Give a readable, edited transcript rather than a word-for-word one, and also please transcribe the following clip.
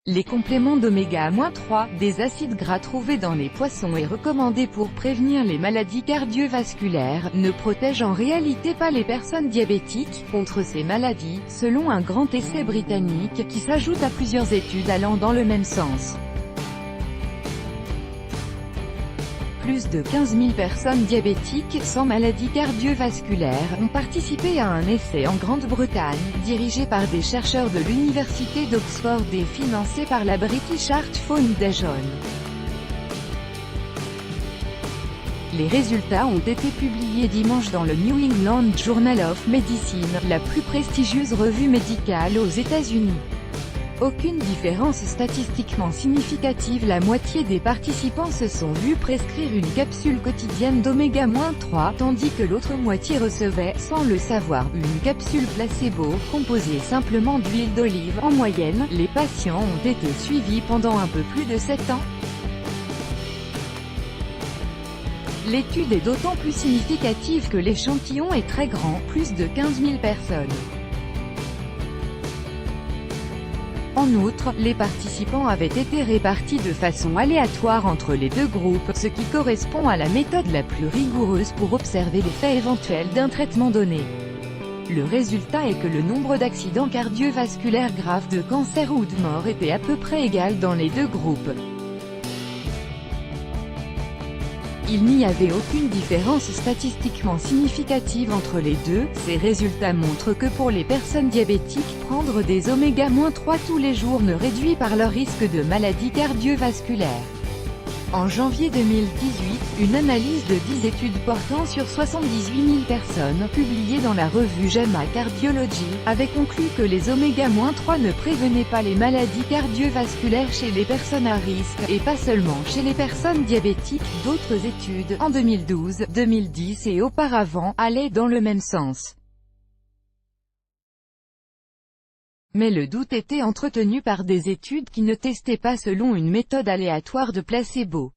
Les compléments d'oméga-3, des acides gras trouvés dans les poissons et recommandés pour prévenir les maladies cardiovasculaires, ne protègent en réalité pas les personnes diabétiques contre ces maladies, selon un grand essai britannique, qui s'ajoute à plusieurs études allant dans le même sens. Plus de 15 000 personnes diabétiques, sans maladie cardiovasculaire, ont participé à un essai en Grande-Bretagne, dirigé par des chercheurs de l'université d'Oxford et financé par la British Heart Foundation. Les résultats ont été publiés dimanche dans le New England Journal of Medicine, la plus prestigieuse revue médicale aux États-Unis. Aucune différence statistiquement significative. La moitié des participants se sont vus prescrire une capsule quotidienne d'oméga-3, tandis que l'autre moitié recevait, sans le savoir, une capsule placebo, composée simplement d'huile d'olive. En moyenne, les patients ont été suivis pendant un peu plus de 7 ans. L'étude est d'autant plus significative que l'échantillon est très grand, plus de 15 000 personnes. En outre, les participants avaient été répartis de façon aléatoire entre les deux groupes, ce qui correspond à la méthode la plus rigoureuse pour observer l'effet éventuel d'un traitement donné. Le résultat est que le nombre d'accidents cardiovasculaires graves, de cancer ou de mort était à peu près égal dans les deux groupes. Il n'y avait aucune différence statistiquement significative entre les deux. Ces résultats montrent que pour les personnes diabétiques, prendre des oméga-3 tous les jours ne réduit pas leur risque de maladie cardiovasculaire. En janvier 2018, une analyse de 10 études portant sur 78 000 personnes, publiée dans la revue JAMA Cardiology, avait conclu que les oméga-3 ne prévenaient pas les maladies cardiovasculaires chez les personnes à risque, et pas seulement chez les personnes diabétiques. D'autres études, en 2012, 2010 et auparavant, allaient dans le même sens. Mais le doute était entretenu par des études qui ne testaient pas selon une méthode aléatoire de placebo.